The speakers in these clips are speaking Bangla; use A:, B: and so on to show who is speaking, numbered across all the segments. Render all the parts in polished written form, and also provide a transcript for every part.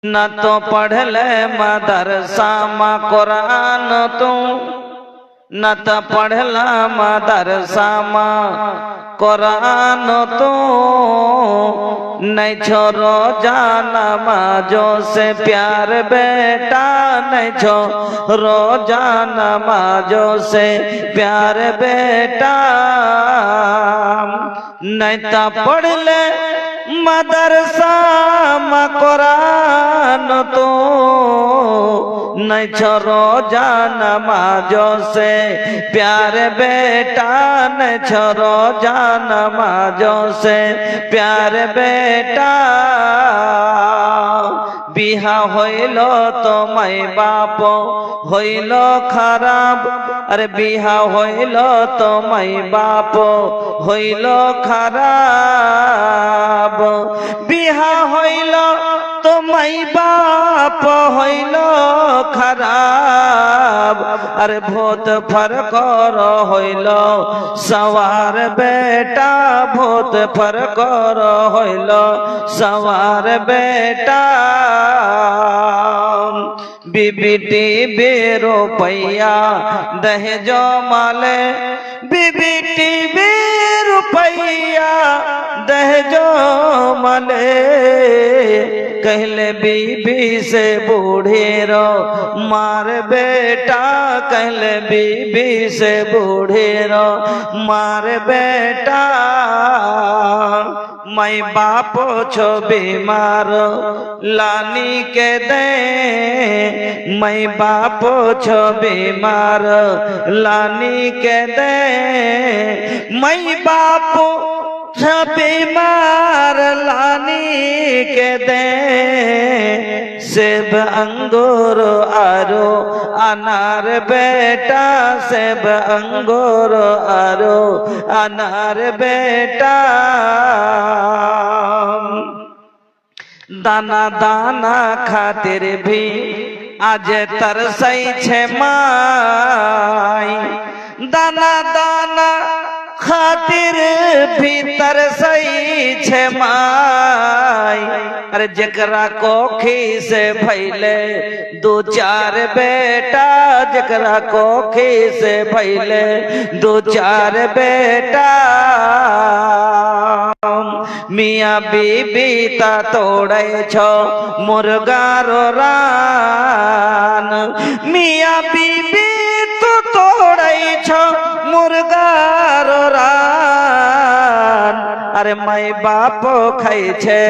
A: न तो पढ़ ले मदरसा मा कुरान तू, न तो पढ़ ला मदरसा मा कुरान तू, नहीं छोरो जाना नमाजों से प्यार बेटा, नहीं छोरो जाना नमाजों से प्यार बेटा, नहीं तो पढ़ ले मदरसा मा कुरान तू, नहीं छोरो जाना नमाजों से प्यार बेटा, नहीं छोरो जाना नमाजों से प्यार बेटा। बिहा हইলো तो माई बाप हইলো खराब, अरे बिहा हইলো तो माई बाप हইলো खराब, बिहा हইলো तो माई बाप हইলো खराब, अरे बहुत फर्क हইলো सवार बेटा, बहुत फर्क हইलो सवार बेटा। बीबीटी रुपया दहेजो माले, बीबीटी रुपया दहेजो माले, कहले बीबी से बूढ़े रो मार बेटा, कहले बीबी से बूढ़े रो मार बेटा। माई बाप छो बीमार लानी के दे, माई बाप छो बीमार लानी के दे, माई बाप छो बीमार लानी के दे, सेब अंगूर आरो अनार बेटा, सेब अंगूर आरो अनार बेटा। दाना दाना खातिर भी आज तरसई छे माई, दाना दाना खातिर भी तरसई छे माई, अरे जकरा कोखी से भैले दो चार बेटा, जकरा कोखी से भैले दो चार बेटा। मियाँ बीबी ता तोड़े छो मुर्गा रो रान, मियाँ बीबी तो तोड़े छो मुर्गा रो रान, अरे माई बाप खाई छे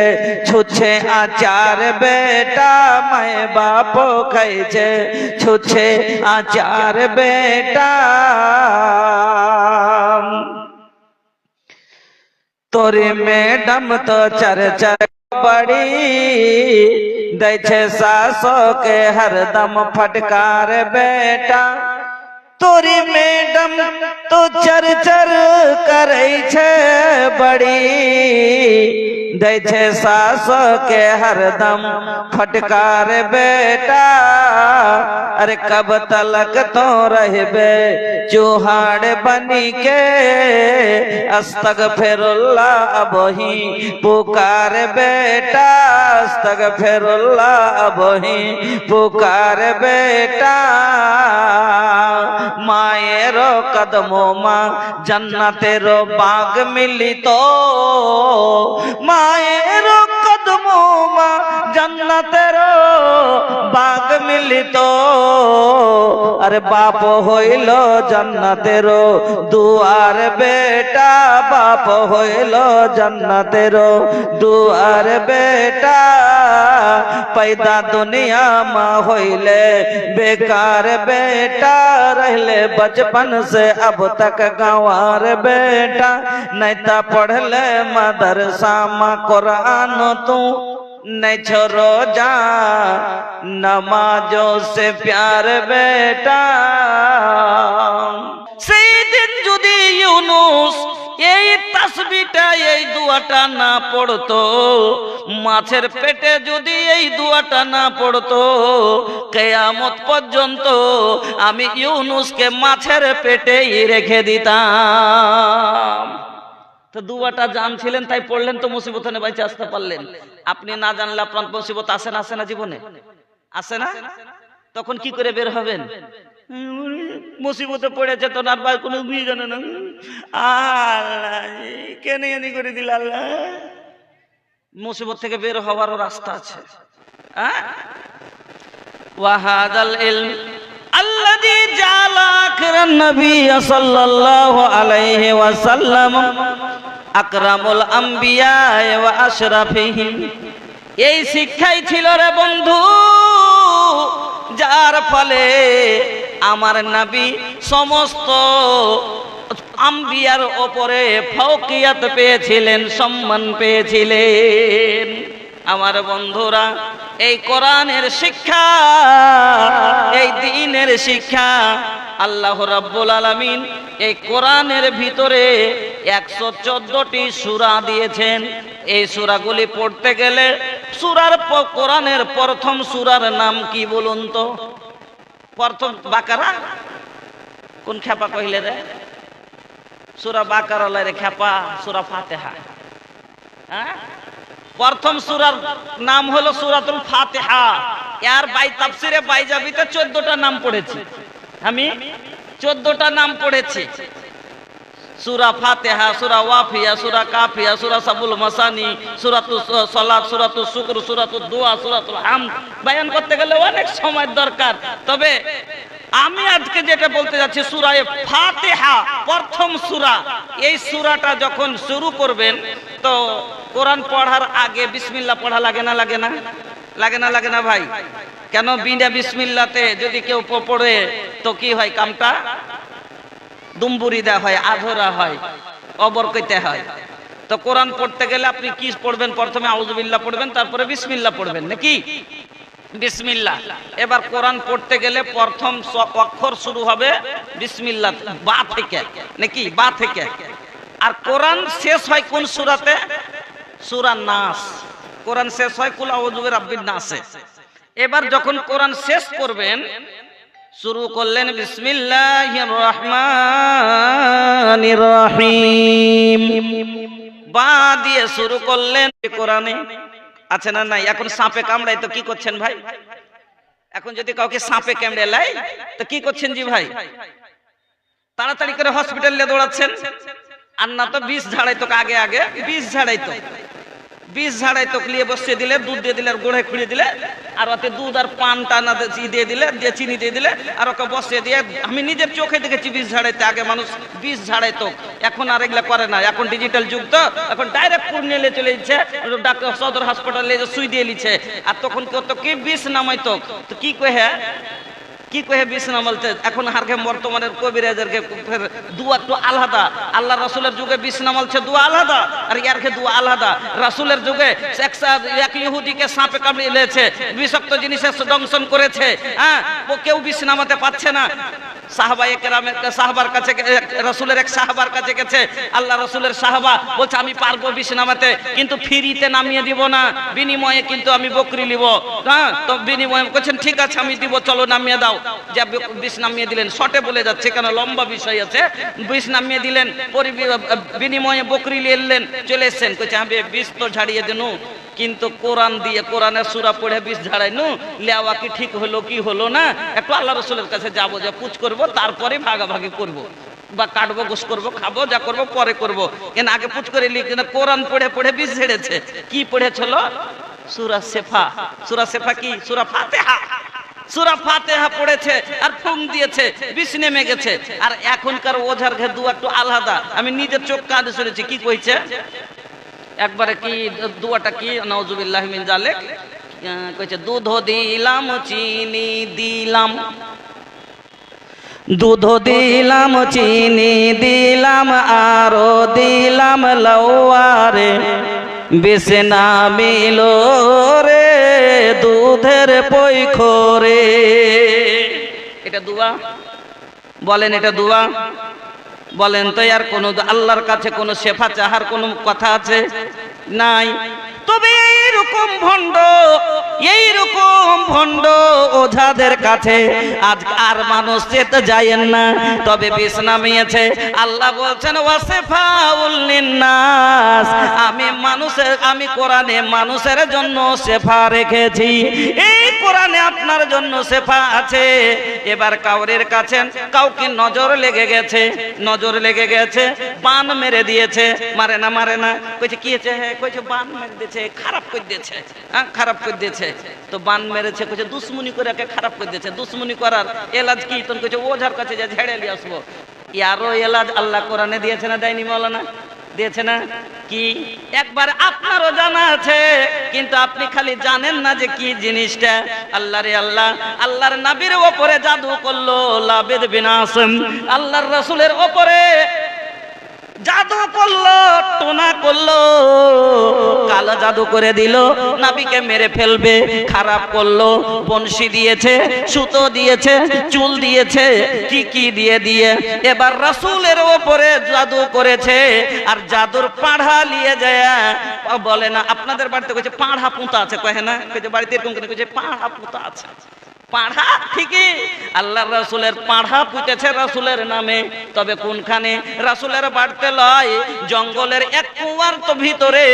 A: छुछे आचार बेटा, माई बाप खाई छे छुछे आचार बेटा। तोरी मैडम तो चर चर बड़ी दै छे सासो के हरदम फटकार बेटा, तोरी मैडम तो चर चर करे छे बड़ी दै छे सासो के हरदम फटकार बेटा, अरे कब तलक तो रहबे चूहाड़ बनी के, अस्तगफिरुल्लाह अब ही पुकार बेटा, अस्तगफिरुल्लाह अब ही पुकार बेटा। मायेरो कदमों मां जन्नतेरो बाग मिली तो, मायेरो कदमों मां जन्नतेरो बाग मिली तो, अरे बाप होइलो जन्नतेरो दुआर बेटा, बाप होइलो जन्नतेरो दुआर बेटा। पैदा दुनिया मां होइले बेकार बेटा, रहले बचपन से अब तक गंवार बेटा, नहीं तो पढ़ ले मदरसा मां कुरान तू, नहीं छोरो जा नमाजों से प्यार बेटा। সেদিন যদি ইউনুস এই তাসবিহটা এই দুয়াটা না পড়তো, মাছের পেটে যদি এই দুয়াটা না পড়তো, কিয়ামত পর্যন্ত আমি ইউনুসকে মাছের পেটেই রেখে দিতাম।
B: তো দুয়াটা জানছিলেন তাই পড়লেন, তো মুসিবত নিয়ে বাইচে আসতে পারলেন। আপনি না জানলে আপনার মুসিবত আসে না জীবনে? আসে না? তখন কি করে বের হবেন? মুসিবতে পড়েছে তো আর ভাই কোনো বিয়ে জানে না, আল্লাহ কেন এনি করে দিল আল্লাহ। মুসিবত থেকে বের হওয়ারও রাস্তা আছে। ওয়াহাদাল ইলম আল্লাযী জাআলা আখিরান নবী সাল্লাল্লাহু আলাইহি ওয়াসাল্লাম আকরামুল আম্বিয়া ওয়া আশরাফিহিম। এই শিক্ষাই ছিল রে বন্ধু, যার ফলে আমার নবী সমস্ত আম্বিয়ার ওপরে ফৌকিয়াত পেয়েছিলেন, সম্মান পেয়েছিলেন। আমার বন্ধুরা, এই কোরআনের শিক্ষা, এই দ্বীনের শিক্ষা আল্লাহ রাব্বুল আলামিন এই কোরআনের ভিতরে 114টি সূরা দিয়েছেন। এই সূরাগুলি পড়তে গেলে কোরআনের প্রথম সূরার নাম কি বলুন তো? প্রথম বাকারা। কোন খেপা কইলে রে? সূরা বাকারা রে খেপা, সূরা ফাতিহা। প্রথম সূরার নাম হলো সূরাতুল ফাতিহা। এর তাফসীরে বাইজাবিতে 14টা নাম পড়েছি আমি, 14টা নাম পড়েছি। সূরা ফাতিহা, সূরা ওয়াফিয়া, সূরা কাফিয়া, সূরা সাবুল মাসানি, সূরাতুস সালাত, সূরাতুস শুকর, সূরাতুদ দুআ, সূরাতুল হামদ। বয়ান করতে গেলে অনেক সময় দরকার, তবে আমি আজকে যেটা বলতে যাচ্ছি সূরা ফাতিহা প্রথম সূরা। এই সূরাটা যখন শুরু করবেন তো কোরআন পড়ার আগে বিসমিল্লাহ পড়া লাগে না? লাগে না? লাগে না ভাই? কেন? বিনা বিসমিল্লাতে যদি কেউ পড়ে তো কি হয়? কামটা দুম্বুরি দেওয়া হয়, আধরা হয়, অবরকইতে হয়। তো কোরআন পড়তে গেলে আপনি কি পড়বেন? প্রথমে আউযুবিল্লাহ পড়বেন, তারপরে বিসমিল্লাহ পড়বেন নাকি? বিসমিল্লাহ। এবার কোরআন পড়তে গেলে প্রথম অক্ষর শুরু হবে বিসমিল্লাহ, বা থেকে নাকি? বা থেকে। আর কোরআন শেষ হয় কোন সূরাতে? সূরা নাস। কোরআন শেষ হয় কুল আউযু বিরাব্বিন নাসে। এবার যখন কোরআন শেষ করবেন, শুরু করলেন বিসমিল্লাহির রহমানির রহিম, বা দিয়ে শুরু করলেন। কোরআনে আছে না নাই? এখন সাপে কামড়ায় তো কি করছেন ভাই? এখন যদি কাউকে সাপে কামড়ে লাই তো কি করছেন জি ভাই? তাড়াতাড়ি করে হসপিটালে দৌড়াচ্ছেন। আর না তো বিষ ঝাড়াইতো, আগে আগে বিষ ঝাড়াইতো, বিষ ঝাড়াইতো নিয়ে বসিয়ে দিলে, দুধ দিয়ে দিলে, আর গোড়ায় খুঁড়িয়ে দিলে, আর ওতে দুধ আর পান টানা দিয়ে দিলে, দিয়ে চিনি দিয়ে দিলে, আর ওকে বসিয়ে দিয়ে, আমি নিজের চোখে দেখেছি বিষ ঝাড়াইতে। আগে মানুষ বিষ ঝাড়াইতো, এখন আর এগুলা করে না। এখন ডিজিটাল যুগ, তো এখন ডাইরেক্ট পুরনিয়ে চলে যাচ্ছে, ডাক্তার সদর হাসপাতালে সুই দিয়ে নিচ্ছে। আর তখন কত কি বিষ নামাইতো, তো কি কহে কি কহে বিষ নামালতে। এখন হারকে বর্তমানের কবিরাজেরকে দুয়া একটু আলাদা। আল্লাহ রাসূলের যুগে বিষ নামালছে দুয়া আলাদা, আর ইয়ারকে দুয়া আলাদা। রাসূলের যুগে এক ইহুদিকে সাপে কামড়ে নিয়েছে, বিষাক্ত জিনিসের দংশন করেছে, কেউ বিষ নামাতে পারছে না। সাহাবায়ে কেরামের সাহাবার কাছে, রাসূলের এক সাহাবার কাছে গেছে। আল্লাহ রাসূলের সাহাবা বলছে আমি পারবো বিষ নামাতে, কিন্তু ফ্রিতে নামিয়ে দিব না, বিনিময়ে কিন্তু আমি বকরি নিব। তো বিনিময়ে বলছেন ঠিক আছে আমি দিব, চলো নামিয়ে দাও। যা বিষ নামিয়ে দিলেন, শর্টে বলে যাচ্ছে কেন লম্বা বিষয় আছে। বিষ নামিয়ে দিলেন, বিনিময়ে বকরি নিয়ে এলেন, চলে এসেছেন। কইছে আমি বিষ তো ঝাড়িয়ে দেনু, কিন্তু কোরআন দিয়ে, কোরআনের সূরা পড়ে বিষ ঝাড়াইনু, লেওয়া কি ঠিক হলো কি হলো না, একটু আল্লাহ রাসূলের কাছে যাবো, যা পুছ করবো, তারপরে ভাগাভাগি করব, বা কাটবো, গোশ করবো, খাবো, যা করবো পরে করবো। কেন আগে পুছ করে লিখে কোরআন পড়ে পড়ে বিষ ঝেড়েছে। কি পড়েছিল? সূরা সেফা। সূরা সেফা কি? সূরা ফাতিহা। সূরা ফাতিহা পড়েছে আর ফুং দিয়েছে, বিষ নেমে গেছে। আর এখনকার ওঝার ঘে দু একটু আলাদা, আমি নিজের চোখ কাঁধে শুনেছি। কি কইছে একবারে? কি দুয়াটা কি? নাউজুবিল্লাহি মিন জালিক। কইছে দুধ দিলাম, চিনি দিলাম, দুধ দিলাম, চিনি দিলাম, আরো দিলাম লওয়ারে, বিষ নামিলো রে দুধের পৈখরে। এটা দুয়া বলেন? এটা দুয়া বলেন তো? আর কোন আল্লাহর কাছে কোন শেফা চাহার কোন কথা আছে? নাই। তবে এইরকম এইরকম ভণ্ড ওঝাদের কাছে আজ আর মানুষ যেতে যায়েন না, তবে বিষ নামিয়েছে। আল্লাহ বলছেন ওয়াসিফাউল লিন্নাস, আমি কোরআনে মানুষের জন্য শেফা রেখেছি। এই কোরআনে আপনার জন্য শেফা আছে। এবার কাউরের কাছে কাউকে নজর লেগে গেছে, বান মেরে দিয়েছে, মারে না কইছে কি হয়েছে, কইছে বান মেরে দিয়েছে, খারাপ করে দিয়েছে, তো বান মেরেছে, কইছে দুশ্মনী করে খারাপ করে দিয়েছে। দুশ্মনী করার এলাজ কি? তখন কইছে ওঝার কাছে যা ঝেড়ে নিয়ে আসবো। ইয়ারও এলাজ আল্লাহ কোরআনে দিয়েছে না দেয়নি? মাওলানা দিয়েছে না? কি একবার আপনারও জানা আছে, কিন্তু আপনি খালি জানেন না যে কি জিনিসটা। আল্লাহর নবীর উপরে জাদু করলো লাবিদ বিন আসম, আল্লাহর রাসূলের উপরে জাদু করলো, টোনা করলো, কালো জাদু করে দিল, নবীকে মেরে ফেলবে, খারাপ করলো। বংশী দিয়েছে, সুতো দিয়েছে, চুল দিয়েছে, কি দিয়ে এবার রাসূলের উপরে জাদু করেছে। আর জাদুর পাড়া নিয়ে যায়, বলে না আপনাদের বাড়িতে কইছে পাড়া পুঁতা আছে, কহে না? কইছে বাড়িতে এরকম করে কইছে পাড়া পুঁতা আছে। পাড়া ঠিকই আল্লাহর রাসূলের পাড়া পুঁতেছে রাসূলের নামে, তবে কোনখানে? রাসূলের বাড়িতে লয়, জঙ্গলের এক কুয়ার তো ভিতরে,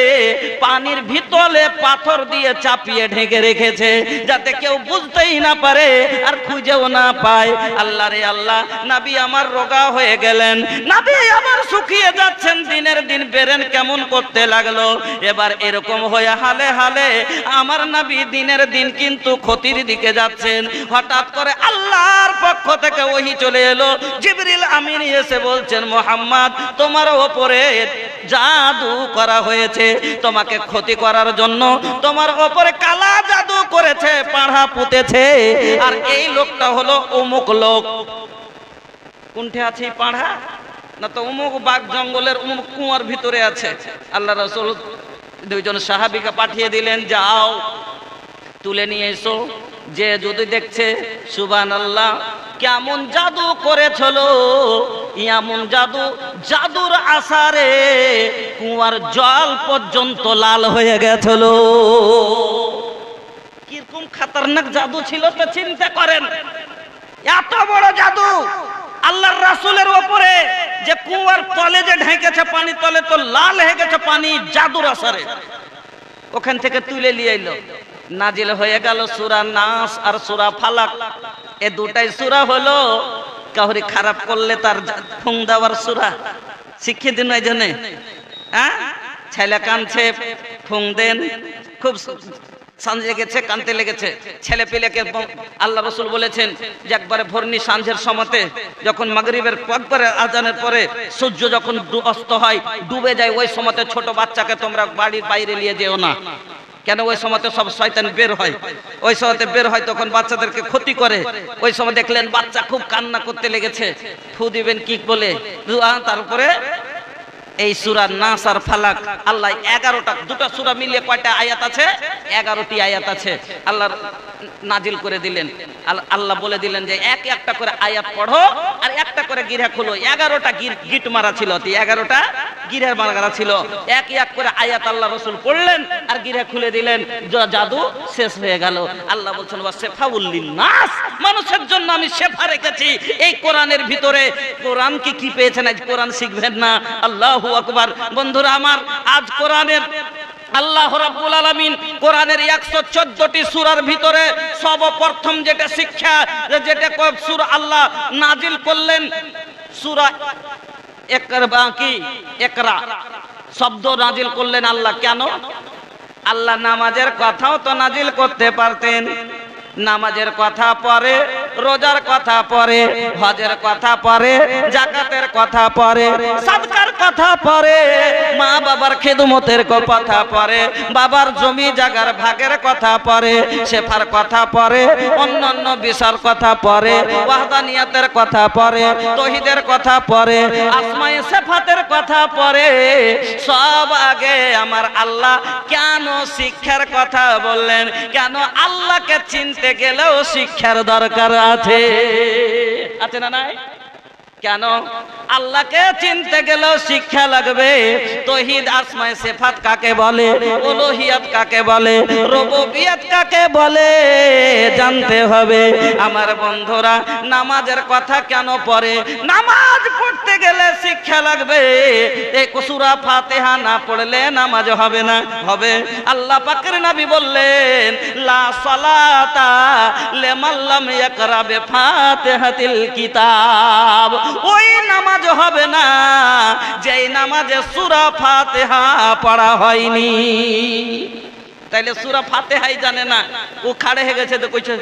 B: পানির ভিতরে পাথর দিয়ে চাপিয়ে ঢেকে রেখেছে, যাতে কেউ বুঝতেই না পারে আর খুঁজেও না পায়। আল্লাহ রে আল্লাহ, নবী আমার রোগা হয়ে গেলেন, নবী আমার শুকিয়ে যাচ্ছেন, দিনের দিন বেরেন কেমন করতে লাগলো। এবার এরকম হয়ে হালে হালে আমার নবী দিনের দিন কিন্তু ক্ষতির দিকে যাচ্ছেন। হঠাৎ করে আল্লাহর পক্ষ থেকে ওহী চলে এলো, জিবরিল আমিন এসে বলছেন মুহাম্মদ তোমার উপরে জাদু করা হয়েছে, তোমাকে ক্ষতি করার জন্য তোমার উপরে কালা জাদু করেছে, পাড়া পুঁতেছে। আর এই লোকটা হলো অমুক লোক। কোনটা আছে এই পাড়া? না তো অমুক বাগ জঙ্গলের অমুক কুয়ার ভিতরে আছে। আল্লাহ রাসূল দুইজন সাহাবীকে পাঠিয়ে দিলেন, যাও তুলে নিয়ে এসো। যে যদি দেখছে সুবহানাল্লাহ, কেমন জাদু করেছিল, এমন জাদুর আসারে কুয়ার জল পর্যন্ত লাল হয়ে গেছিল। কিরকম খতরনাক জাদু ছিল তো চিন্তা করেন। এত বড় জাদু আল্লাহর রাসূলের উপরে, যে কুয়ার তলে যে ঢেকেছে পানি তলে, তো লাল হয়ে গেছে পানি জাদুর আসারে। ওখান থেকে তুলে নিয়ে এলো, নাজিল হয়ে গেল সূরা নাস আর সূরা ফালাক। এই দুটাই সূরা হলো কাউরি খারাপ করলে তার ফুং দেওয়ার সূরা। শিখিয়ে দিন এই জন্য, ছেলে কাঁদছে ফুং দেন, খুব সাঁঝে গেছে কানতে লেগেছে, ছেলে পেলেকে আল্লাহ রাসূল বলেছেন যে একবারে ভোরনি সাঁঝের সময়তে যখন মাগরিবের একবারে আজানের পরে সূর্য যখন অস্ত হয়, ডুবে যায়, ওই সময়তে ছোট বাচ্চাকে তোমরা বাড়ির বাইরে নিয়ে যেও না। কেন? ওই সময়তে সব শয়তান বের হয়, ওই সময়তে বের হয়, তখন বাচ্চাদেরকে ক্ষতি করে। ওই সময় দেখলেন বাচ্চা খুব কান্না করতে লেগেছে, ফু দিবেন কি বলে, তারপরে এই সূরা নাস আর ফালাক আল্লাহ 11টা, দুটো সূরা মিলিয়ে কয়টা আয়াত আছে? 11টি আয়াত আছে। আল্লাহ নাজিল করে দিলেন। আল্লাহ বলে দিলেন যে একটা করে আয়াত পড়ো আর একটা করে গিরা খুলো। 11টা গিট মারা ছিল, 11টা গিরা মারা ছিল। এক করে আয়াত আল্লাহ রাসূল পড়লেন আর গিরা খুলে দিলেন, জাদু শেষ হয়ে গেল। আল্লাহ বলছেন ওয়াসিফাউল লিন্নাস, মানুষের জন্য আমি শেফা রেখেছি এই কোরআনের ভিতরে। কোরআন কি পেয়েছেন? আজ কোরআন শিখবেন না? আল্লাহু আকবার। বন্ধুরা আমার, আজ কোরআনের আল্লাহ রাব্বুল আলামিন কোরআনের 114টি সূরার ভিতরে সর্বপ্রথম যেটা শিক্ষা, যেটা সূরা আল্লাহ নাজিল করলেন, সূরা ইকরা শব্দ নাজিল করলেন আল্লাহ। কেন? আল্লাহ নামাজের কথাও তো নাজিল করতে পারতেন। নামাজের কথা পরে, রোজার কথা পরে, হজের কথা পরে, যাকাতের কথা পরে, সাদকার কথা পরে, মা বাবার খেদমতের কথা পরে, বাবার জমি জায়গার ভাগের কথা পরে, শেফার কথা পরে, অন্যান্য বিষয়ের কথা পরে, ওয়াহদানিয়াতের কথা পরে, তৌহিদের কথা পরে, আসমায়ে সিফাতের কথা পরে। সব আগে আমার আল্লাহ কেন শিক্ষার কথা বললেন? কেন? আল্লাহকে চিনতে গেলেও শিক্ষার দরকার আছে, আছে না নাই? কেন? আল্লাহকে চিনতে গেলেও শিক্ষা লাগবে। তৌহিদ আসমায়ে সিফাত কাকে বলে, উলুহিয়াত কাকে বলে, রুবুবিয়াত কাকে বলে জানতে হবে। আমার বন্ধুরা, নামাজের কথা কেন পড়ে? নামাজ পড়তে গেলে শিক্ষা লাগবে। এই সূরা ফাতিহা না পড়লে নামাজ হবে না। হবে? আল্লাহ পাকের নবী বললেন, লা সালাতা লিমান লাম ইয়াকরা বিফাতিহাতিল কিতাব। ওই নামাজ হবে না যেই নামাজে সূরা ফাতিহা পড়া হয়নি। তাইলে সূরা ফাতিহাই জানে না, ও খাড়ে হয়ে গেছে তো কইছে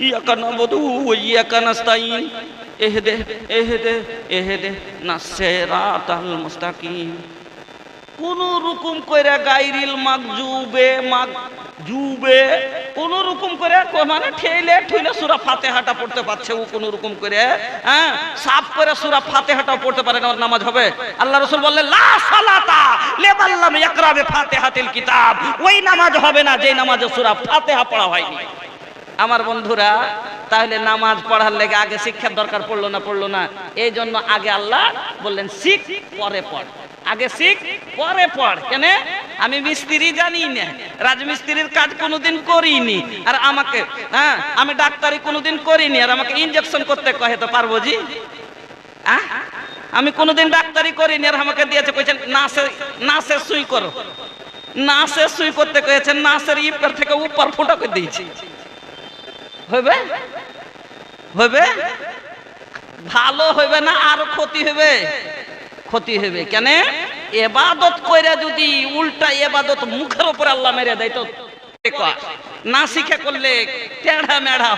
B: ইয়াকা নাবুদু ওয়া ইয়াকা নাস্তাইন এহেদে নাসসিরাতাল মুস্তাকিম। কোন রকম কইরা গায়রিল মাগজুবে কোন রকম করে মানে ঠেলে ঠুলে সূরা ফাতিহাটা পড়তে পারছে ও কোন রকম করে, হ্যাঁ, সাফ করে সূরা ফাতিহাটা পড়তে পারে না, ওর নামাজ হবে? আল্লাহ রাসূল বললেন, লা সালাতা লিমান লাম ইয়াকরা বিফাতিহাতিল কিতাব। ওই নামাজ হবে না যেই নামাজে সূরা ফাতিহা পড়া হয়নি। আমার বন্ধুরা, তাহলে নামাজ পড়ার লেগে আগে শিক্ষার দরকার পড়লো না? এই জন্য আগে আল্লাহ বললেন শিখ পরে পড়। আগে শিখ পরে পড়। কেন? আমি মিস্ত্রি জানি না, রাজমিস্ত্রির কাজ কোনোদিন করিনি, আর আমাকে, হ্যাঁ, আমি ডাক্তারি কোনোদিন করিনি, আর আমাকে ইনজেকশন করতে কহে তো পারবো জি? আমি কোনোদিন ডাক্তারি করিনি, আর আমাকে দিয়েছে কইছেন নাসে সুই করো। নাসে সুই করতে কয়েছেন, নাসের ইপার থেকে উপর ফোটা করে দিয়েছি। হবে? হবে? ভালো হবে না আরো ক্ষতি হবে? ক্ষতি হবে। কেন? ইবাদত কইরা যদি উল্টা ইবাদত মুখের উপর আল্লাহ মেরে দেয় তো না শিখে করলে টেढ़ा মেঢ়া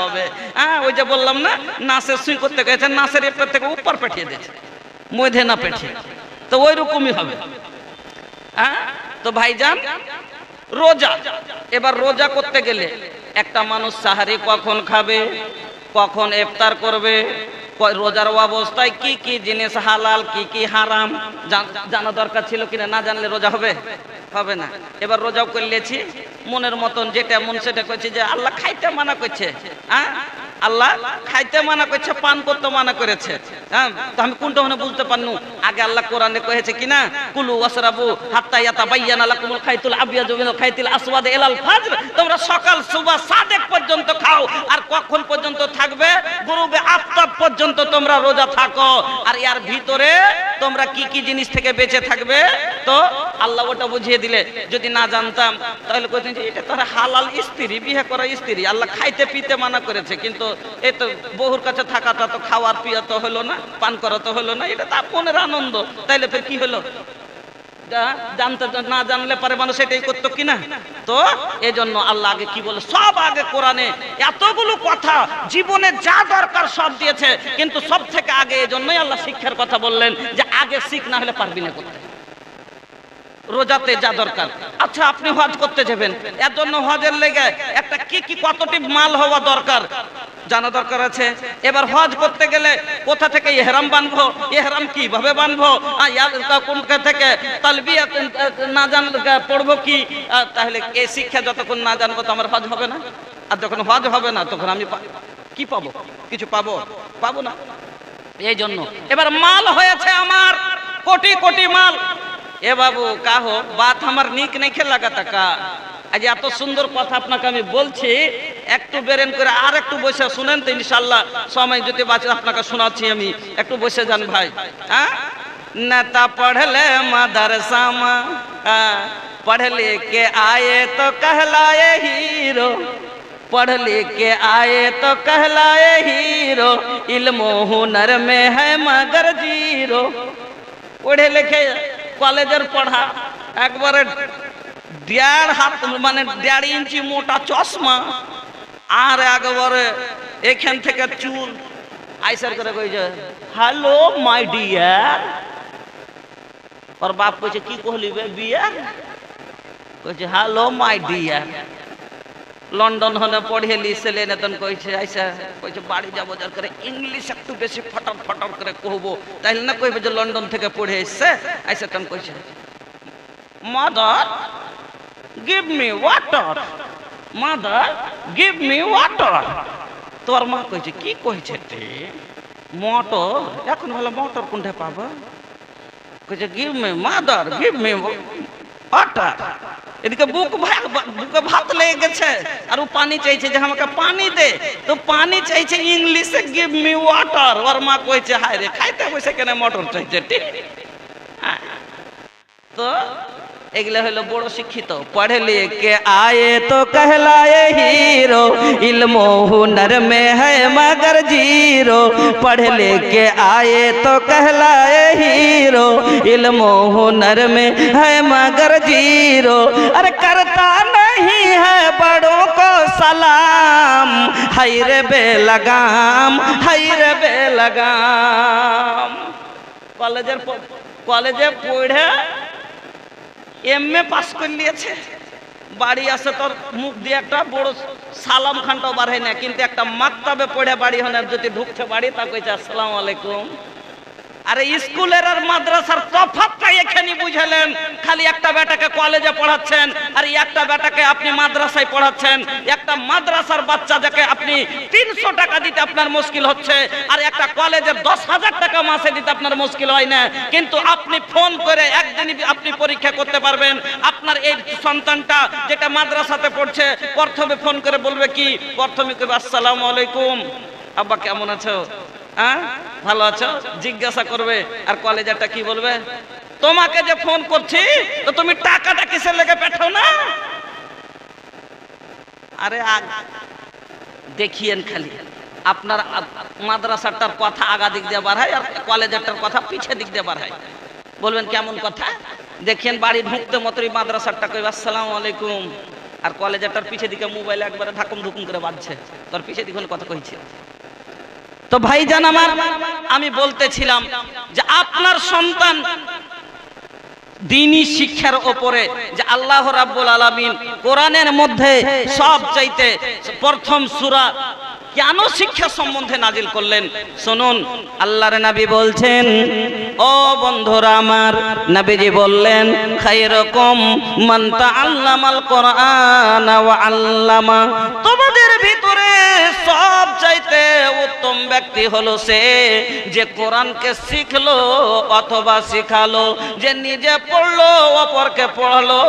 B: হবে। হ্যাঁ, ওই যে বললাম না, নাসের সুই করতে গেছে, নাসের এপার থেকে উপর পাঠিয়ে দিয়েছে, মধ্যে না পেঠিয়ে, তো ওই রকমই হবে। হ্যাঁ, তো ভাইজান, রোজা, এবার রোজা করতে গেলে একটা মানুষ সাহারি কখন খাবে, কখন ইফতার করবে, রোজার অবস্থায় কি কি জিনিস হালাল, কি কি হারাম জানা দরকার ছিল কিনা? না জানলে রোজা হবে? হবে না। এবার রোজাও করলেছি মনের মতন, যেটা মন সেটা করছে, যে আল্লাহ খাইতে মানা করছে, হ্যাঁ, আল্লাহ খাইতে মানা করছে, পান করতে মানা করেছে, হ্যাঁ, তো আমি কোনটা মানে বুঝতে পারনু? আগে আল্লাহ কোরআনে কয়েছে কিনা, কুলু ওয়াশরাবু হাত্তা ইয়াতাবায়্যানা লাকুমুল খাইতুল আবয়াদু মিনাল খাইতিল আসওয়াদ ইলাল ফাজর। তোমরা সকাল সুবহ সাদেক পর্যন্ত খাও, আর কখন পর্যন্ত থাকবে? গুরুবে আফতাব পর্যন্ত তোমরা রোজা থাকো। আর এর ভিতরে তোমরা কি কি জিনিস থেকে বেঁচে থাকবে? তো আল্লাহ ওটা বুঝিয়ে দিলে। যদি না জানতাম তাহলে কইতেন যে এটা তো হালাল স্ত্রী, বিয়ে করা স্ত্রী, আল্লাহ খাইতে পিতে মানা করেছে, কিন্তু এ তো বহুর কাছে থাকাটা তো খাওয়ার পিয়া তো হলো না, পান করা তো হলো না, এটা তার মনের আনন্দ। তাইলে ফের কি হলো? জানতে না জানলে পারে মানুষ এটাই করতো কিনা? তো এজন্য আল্লাহ আগে কি বলে, সব আগে কোরআনে এতগুলো কথা জীবনে যা দরকার সব দিয়েছে, কিন্তু সব থেকে আগে এজন্যই আল্লাহ শিক্ষার কথা বললেন, যে আগে শিখ, না হলে পারবি না করতে। রোজাতে যা দরকার, আচ্ছা আপনি হজ করতে যাবেন, এর জন্য হজের লেগে একটা কি কি কতটি মাল হওয়া দরকার জানা দরকার আছে। এবার হজ করতে গেলে কোথা থেকে ইহরাম বানবো, ইহরাম কিভাবে বানবো, কোন থেকে তালবিয়া না জানলে পড়বো কি? তাহলে এই শিক্ষা যতক্ষণ না জানবো তো আমার হজ হবে না। আর যখন হজ হবে না তখন আমি কি পাবো? কিছু পাবো না। এই জন্য এবার মাল হয়েছে আমার কোটি কোটি মাল। এ বাবু কাহো বাত আমার নিক নেই লাগা টাকা। আজ এত সুন্দর কথা আপনাকে আমি বলছি, একটু বেরেন করে আর একটু বসে শুনেন তো, ইনশাল্লাহ সময় যদি বাঁচে আপনাকে শোনাচ্ছি আমি। একটু বসে যান ভাই। হ্যাঁ, নেতা পढ़ले मदरसा में, पढ़ लिख के आए तो कहलाए हीरो, पढ़ लिख के आए तो कहलाए हीरो, इल्म हुनर में है मगर जीरो। पढ़े लिखे কলেজের পড়া, একবারে 1.5 হাত মানে 1.5 ইঞ্চি মোটা চশমা, আর একবারে এখান থেকে চুল আইসার করে কইছে হ্যালো মাই ডিয়ার। ওর বাপ কইছে কি কহলি বে বিয়ার? কইছে হ্যালো মাই ডিয়ার। লন্ডন হলে পড়েলি ছেলে নেতন কইছে আইসা, কইছে বাড়ি যাবো যার করে ইংলিশ একটু বেশি ফটর ফটর করে কহবো, তাইলে না কইবে যে লন্ডন থেকে পড়ে এসছে। আইসা তখন কইছে mother give me water, mother give me water. তোর মা কইছে কি কইছে তে? মোটর, এখন ভালো মোটর কোনটা পাবো? কইছে give me mother, give me water. এদিকে বুকে ভাত লেগে গেছে আর ও পানি চাইছে যে আমাকে পানি দে, তো পানি চাইছে ইংলিশে গিভ মি ওয়াটার। ওর মা কইছে হায় রে খাইতে বসে কেন মোটর চাইছে। ঠিক, তো এগুলা হলো বড় শিক্ষিত। পढ़े लिखे आए तो कहलाए हीरो, इल्म हुनर में है मगर जीरो। पढ़ लिखे आए तो कहलाए हीरो, इल्म हुनर में है मगर जीरो। अरे करता नहीं है बड़ों को सलाम, हाय रे बेलगाम, हाय रे बेलगाम। কলেজে পড়ে এমএ পাস করে নিয়েছে, বাড়ি আসে তোর মুখ দিয়ে একটা বড় সালাম খানটাও বার হয় না, কিন্তু একটা মাকতাবে পড়ে বাড়ি হনে যদি ঢুকছে বাড়ি তা কইছে আসসালামু আলাইকুম। আরে স্কুলের আর মাদ্রাসার তফাৎটা এখানে বুঝালেন। খালি একটা বেটাকে কলেজে পড়াচ্ছেন আর একটা বেটাকে আপনি মাদ্রাসায় পড়াচ্ছেন। একটা মাদ্রাসার বাচ্চা যাকে আপনি 300 টাকা দিতে আপনার মুশকিল হচ্ছে, আর একটা কলেজে 10,000 টাকা মাসে দিতে আপনার মুশকিল হয় না। কিন্তু আপনি ফোন করে একদিনই আপনি পরীক্ষা করতে পারবেন। আপনার এই সন্তানটা যেটা মাদ্রাসাতে পড়ছে প্রথমে ফোন করে বলবে কি? প্রথমে কইবে আসসালামু আলাইকুম, আব্বা কেমন আছো, হ্যাঁ ভালো আছো, জিজ্ঞাসা করবে। আর কলেজেরটা কি বলবে? তোমাকে যে ফোন করছি তো তুমি টাকাটা কিসের লেগে পাঠাও না? আরে দেখিয়েন খালি আপনার মাদ্রাসাটার কথা আগা দিক দিয়ে বাড়ায় আর কলেজেরটার কথা পিছে দিক দিয়ে বাড়ায়। বলবেন কেমন কথা? দেখেন বাড়ি ঢুকতে মতই মাদ্রাসাটা কইবে আসসালামু আলাইকুম, আর কলেজেরটার পিছে দিকে মোবাইল একবারে ধাকুম ধুকুম করে বাজছে, তোর পিছে দিকে কথা কইছে। তো ভাইজান আমার, আমি বলতেছিলাম যে আপনার সন্তান দ্বীনি শিক্ষার উপরে যে আল্লাহ রাব্বুল আলামিন কোরআনের মধ্যে সবচাইতে প্রথম সূরা কেন শিক্ষা সম্বন্ধে নাজিল করলেন শুনুন। আল্লাহর নবী বলছেন, ও বন্ধুরা আমার, নবীজি বললেন খায়রুকুম মান তাআল্লামাল কোরআন ওয়া আল্লামা। তোমাদের ভিতরে সবচাইতে উত্তম ব্যক্তি হলো সে যে কোরআনকে শিখলো অথবা শিখালো, যে নিজে পড়লো অপরকে পড়ালো,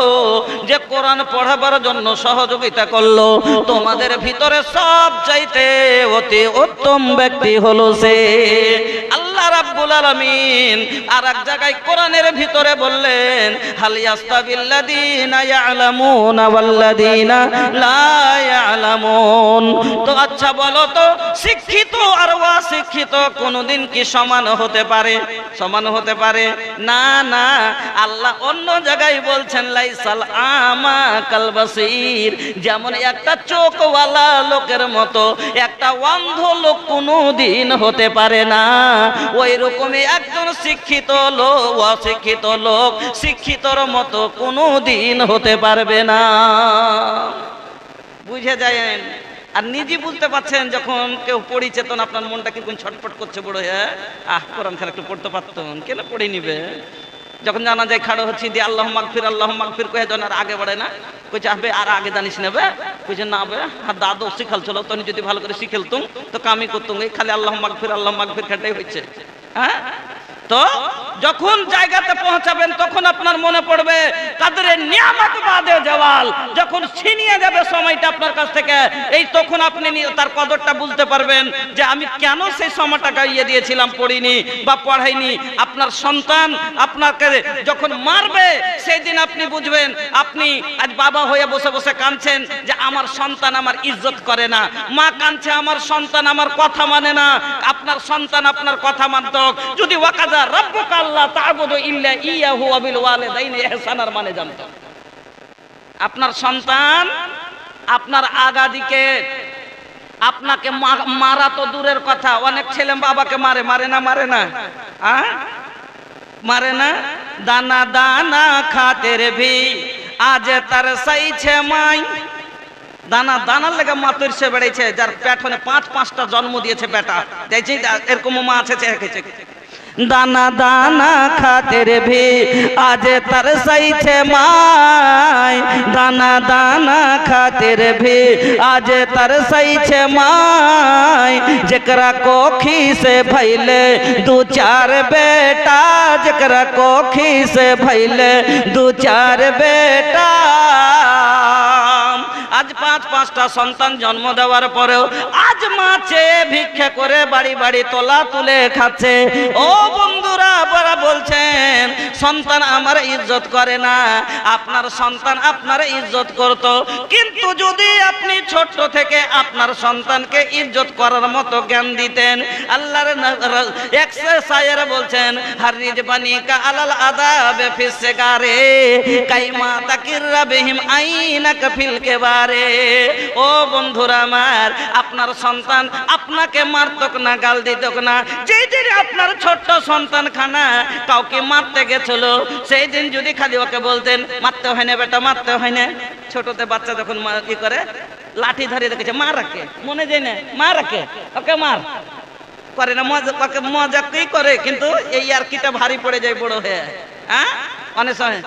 B: যে কোরআন পড়াবার জন্য সহযোগিতা করলো। তোমাদের ভিতরে সবচাইতে অতি উত্তম ব্যক্তি হলো সে। আল্লাহ রাব্বুল আলামিন আর এক জায়গায় কোরআনের ভিতরে বললেন, হাল ইয়াস্তাবিল্লাযীনা ইয়ালামুনা ওয়াল্লাযীনা লা ইয়ালামুন। তো আচ্ছা বলো তো, শিক্ষিত আর অশিক্ষিত কোনদিন কি সমান হতে পারে? সমান হতে পারে না। না, আল্লাহ অন্য জায়গায় বলছেন লাইসাল আমা কাল বাসীর। যেমন একটা চোখওয়ালা লোকের মতো একটা অন্ধ লোক কোনদিন হতে পারে না, ওই রকমই একজন শিক্ষিত লোক অশিক্ষিত লোক শিক্ষিতর মতো কোনদিন হতে পারবে না। বুঝে যায়েন। আর নিজে বুঝতে পারছেন যখন কেউ পড়িছে তখন আপনার মনটা কি ছটফট করছে বড় হয়ে, কোরআন খান একটু পড়তে পারতেন, কেন পড়ে নিবে? যখন জানা যায় খাড়ো হচ্ছে দিয়ে আল্লাহ মাগফির আল্লাহ মাগফির কয়ে জন আর আগে বাড়ে না, কইছে আবে আর আগে জানিস নেবে, কইছে না বে আর দাদু শিখাল ছিল, তখন যদি ভালো করে শিখেলতুম তো কামই করতুম, এই খালি আল্লাহ মাগফির খাটাই হচ্ছে। হ্যাঁ, তো যখন জায়গাতে পৌঁছাবেন তখন আপনার মনে পড়বে কাদরে নিয়ামত বাদে জাওয়াল, যখন ছিনিয়ে যাবে সময়টা আপনার কাছ থেকে, এই তখন আপনি তার কদরটা বুঝতে পারবেন যে আমি কেন সেই সময়টা গাইয়ে দিয়েছিলাম, পড়িনি বা পড়াইনি। আপনার সন্তান আপনাকে যখন মারবে সেই দিন আপনি বুঝবেন, আপনি আজ বাবা হয়ে বসে বসে কাঁদছেন যে আমার সন্তান আমার ইজ্জত করে না, মা কাঁদছে আমার সন্তান আমার কথা মানে না। আপনার সন্তান আপনার কথা মানত যদি ওয়াকাজা রাব্বুকা আল্লা তা'বুদু ইল্লা ইয়াহু ওয়া বিল ওয়ালিদাইনি ইহসানার মানে জানতো। আপনার সন্তান আপনার আগাদিকে আপনাকে মারা তো দূরের কথা, অনেক ছেলে বাবাকে মারে না মারে না, মারে না। দানা দানা খাতে রে ভি আজ তার সাইছে মাই। দানা দানার লেগে মা তৈরছে বেড়েছে, যার পেটনে 5-5টা জন্ম দিয়েছে বেটা, এরকম মা আছে। दाना दाना खातिर भी आज तरसै छे माय दाना दाना खातिर भी आज तरसै छे माय जकरा कोखी से भैले दू चार बेटा जकरा कोखी से भैले दू चार बेटा आज पाँच पाँचटा सन्तान जन्म देवार परेও आज মা চেয়ে ভিক্ষা করে বাড়ি বাড়ি তোলা তুলে খাচ্ছে। ও বন্ধুরা আপনারা বলছেন সন্তান আমার ইজ্জত করে না, আপনার সন্তান আপনার ইজ্জত করত, কিন্তু যদি আপনি ছোট থেকে আপনার সন্তানকে ইজ্জত করার মতো জ্ঞান দিতেন। আল্লাহর এক্সারসাইয়ার বলছেন হারিজ বানি কা আলাল আদাবে ফিস সিগারে কাইমা তাকিররা বিহিম আইনাকা ফিল কেবারে। ও বন্ধুরা আমার, আপনার সন্তান আপনাকে মারতক না, গাল দিতক না। যেই দিন আপনার ছোট্ট সন্তান খানা কাউকে মারতে গেছিল সেই দিন যদি খালি ওকে বলতেন মারতে হয় না বেটা, মারতে হয় না। ছোটতে বাচ্চা যখন কি করে লাঠি ধরে দেখেছে মা রাখে, মনে যায় না মা রাখে, ওকে মার করে না, মজা ওকে মজা কি করে, কিন্তু এই আর কিটা ভারী পড়ে যায় বড় হয়ে। হ্যাঁ অনেক সময়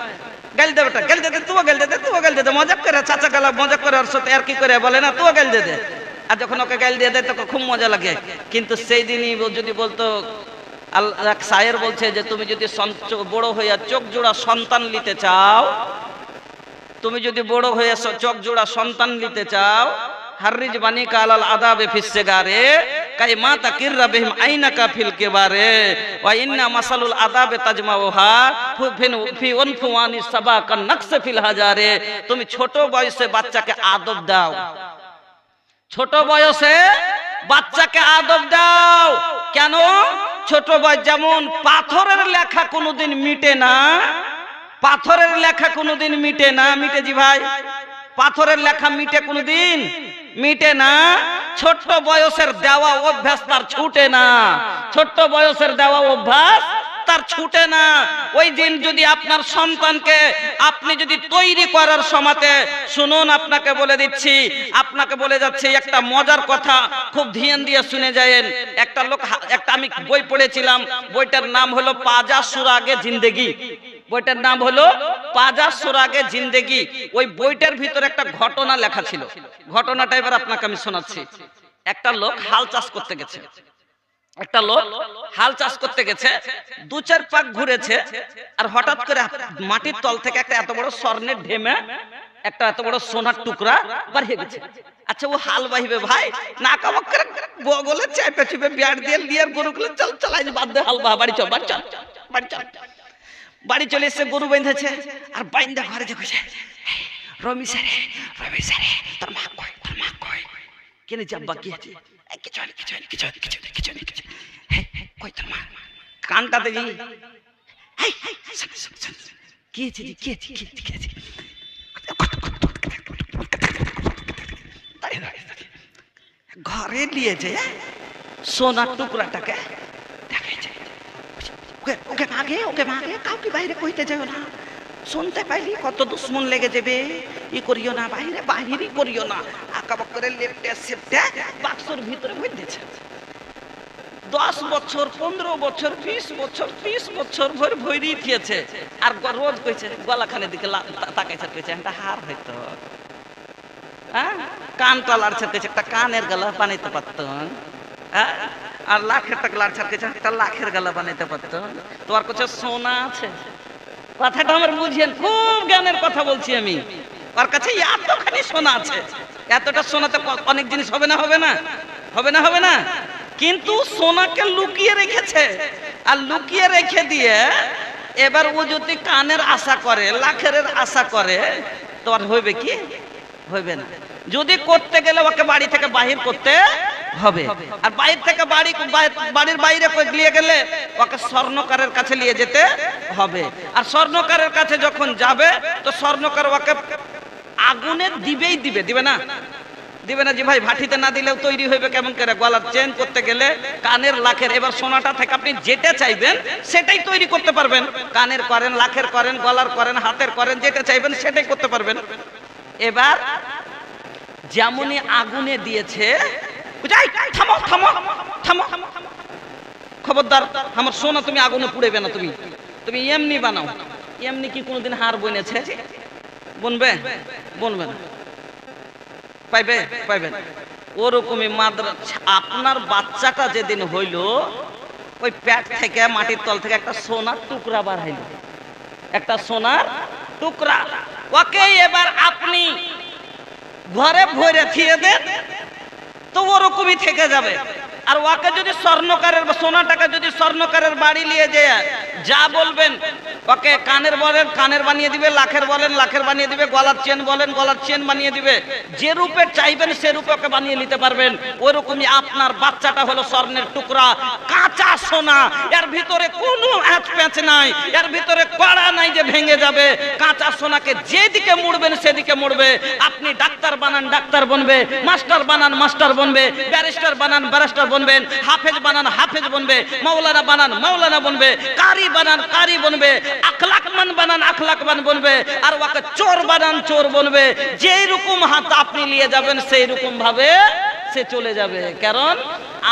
B: গাল দে বেটা, গাল দে দে, তুও গাল দে দে, তুও গাল দে দে, মজাক করে চাচা গালা মজাক করে ওর সাথে আর কি করে বলে না তুও গাল দে দে। আর যখন ওকে গাল দিয়ে দেয় তখন খুব মজা লাগে। কিন্তু সেই দিনই যদি বলতো, আল্লাহ শায়ের বলছে যে তুমি যদি বড় হইয়া চোখ জোড়া সন্তান নিতে চাও, তুমি যদি বড় হয়ে চোখ জোড়া সন্তান নিতে চাও, হারিজ বানি কালাল আদাবে ফিস সিগারে কাই মা তাকিররা বিহিম আইনাকা ফিল কেবারে ওয়া ইন্না মাসালুল আদাবে তাজমাউহা ফি উনফুয়ানি সাবাকান নাকস ফিল হাজারে। তুমি ছোট বয়সে বাচ্চাকে আদব দাও, ছোট বয়সে বাচ্চাকে আদব দাও। কেন? ছোট বয়স যেমন পাথরের লেখা কোনোদিন মিটে না, পাথরের লেখা কোনোদিন মিটে না, মিটে জি ভাই? পাথরের লেখা মিটে কোনোদিন মিটে না। ছোট্ট বয়সের দেওয়া অভ্যাস তার ছুটে না, ছোট্ট বয়সের দেওয়া অভ্যাস তার ছুটে না। ওই দিন যদি আপনার সন্তানকে আপনি যদি তৈরি করার সময়তে শুনুন, আপনাকে বলে দিচ্ছি, আপনাকে বলে যাচ্ছি একটা মজার কথা, খুব ধ্যান দিয়ে শুনে যায়েন। একটা লোক, একটা আমি বই পড়েছিলাম, বইটার নাম হলো পাজা সুরাগে জিন্দেগি। বইটার নাম হলো পাজা সুরাগে জিন্দেগি। ওই বইটার ভিতরে একটা ঘটনা লেখা ছিল, ঘটনাটা এবার আপনাকে আমি শোনাচ্ছি। একটা লোক হাল চাষ করতে গেছে, একটা লোক হাল চাষ করতে গেছে, দু চার পাক ঘুরেছে, আর হঠাৎ করে মাটির তল থেকে একটা এত বড় স্বর্ণের ঢেমে, একটা এত বড় সোনার টুকরা বাড়িয়ে গেছে। আচ্ছা ও হাল বাহিবে ভাই, না কাবাক করে বগলে চেপে চেপে বিয়ার দিয়ে লিয়ার গরুগুলো চল চালাই বাদ দে, হাল বাড়ি চল, বাড়ি চল, বাড়ি চল। বাড়ি চলে এসে গরু বেঁধেছে, আর বাইন্দা ঘরে দেখেছে রমি স্যারে, রমি স্যারে তোর মা কই, তোর মা কই? কেনে যাব্বা কি আছে? কিছু নেই, কিছু নেই, কিছু নেই, কিছু নেই, কিছু নেই, কিছু নেই। কই তোর মা? কানটাতে জি কি আছে জি, কি আছে, কি আছে, কি আছে? ঘরে নিয়েছে সোনার টুকরাটাকে দেখাইছে, ওকে মাগে, ওকে মাগে, কাউকে বাইরে কইতে যাও না, শুনতে পাইলি কত দুশ্মন লেগে যাবে, ই করিও না, বাইরে বাহিরই করিও না। আঁকাবাক করে লেপটে সেপটে বাক্সর ভিতরে বেঁধেছে। 10 বছর, 15 বছর, 20 বছর, 30 বছর ভরে ভরি দিয়েছে। আর রোজ কইছে গলাখানের দিকে তাকাইছে, কইছে একটা হার হয়তো, হ্যাঁ কানটা লাড়ছে, কইছে একটা কানের গলা বানাইতে পারতেন, হ্যাঁ আর লাখের টাকা লাড়ছাড় কইছে একটা লাখের গলা বানাইতে পারতেন। তোমার কাছে সোনা আছে, কথাটা আমার বুঝেন, খুব জ্ঞানের কথা বলছি আমি। ওর কাছে এতখানি সোনা আছে, এতটা সোনাতে অনেক জিনিস হবে না, হবে না, হবে না, হবে না। কিন্তু সোনাকে লুকিয়ে রেখেছে, আর লুকিয়ে রেখে দিয়ে এবার ও যদি কানের আশা করে, লাখের আশা করে, তো আর হইবে কি? হইবে না। যদি করতে গেলে ওকে বাড়ি থেকে বাহির করতে হবে, আর বাইরে থেকে বাড়ির বাইরে নিয়ে গেলে ওকে স্বর্ণকারের কাছে নিয়ে যেতে হবে। আর স্বর্ণকারের কাছে যখন যাবে তো স্বর্ণকার ওকে আগুনে দিবেই দিবে, দিবে না? দিবে না জি ভাই, ভাটিতে না দিলেও তৈরি হইবে কেমন করে? গলার চেন করতে গেলে কানের, লাখের, এবার সোনাটা থেকে আপনি যেটা চাইবেন সেটাই তৈরি করতে পারবেন। কানের করেন, লাখের করেন, গলার করেন, হাতের করেন, যেটা চাইবেন সেটাই করতে পারবেন। এবার যেমনই আগুনে দিয়েছে, থামো থামো থামো, খবরদার আমার সোনা তুমি আগুনে পুড়েবে না, তুমি এমনি বানাও। এমনি কি কোনোদিন হার বনেছে? বনবে? বনবে না। পাইবে না। ওরকমই মাদ্রাসা আপনার বাচ্চাটা যেদিন হইল, ওই পেট থেকে মাটির তল থেকে একটা সোনার টুকরা বার হইল, একটা সোনার টুকরা। ওকে এবার আপনি ঘরে ভরে থিয়ে দেন তো ওরকমই থেকে যাবে। আর ওকে যদি স্বর্ণকারের বা সোনা টাকা যদি স্বর্ণকারের বাড়ি নিয়ে যায়, যা বলবেন ওকে কানের বলেন কানের বানিয়ে দিবে, লাখের বলেন লাখের বানিয়ে দিবে, গলার চেন বলেন গলার চেন বানিয়ে দিবে। যে রূপে চাইবেন সে রূপে ওকে বানিয়ে নিতে পারবেন। ওইরকমই আপনার বাচ্চাটা হলো স্বর্ণের টুকরা, কাঁচা সোনা। এর ভিতরে কোনো আঁচ প্যাঁচ নাই, এর ভিতরে কড়া নাই যে ভেঙে যাবে। কাঁচা সোনাকে যেদিকে মুড়বেন সেদিকে মুড়বে। আপনি ডাক্তার বানান ডাক্তার বনবে, মাস্টার বানান মাস্টার বনবে, ব্যারিস্টার বানান ব্যারিস্টার বনবেন, হাফেজ বানান হাফেজ বনবে, মাওলানা বানান মাওলানা বনবে, কারি বানান কারি বনবে, আখলাকমান বানান আখলাকমান বনবে। আর ওকে চোর বানান চোর বনবে। যেই রকম হাত আপনি নিয়ে যাবেন সেই রকম ভাবে সে চলে যাবে। কারণ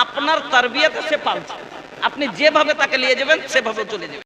B: আপনার তারবিয়াতে সে পালছে, আপনি যেভাবে তাকে নিয়ে যাবেন সেভাবে চলে যাবে।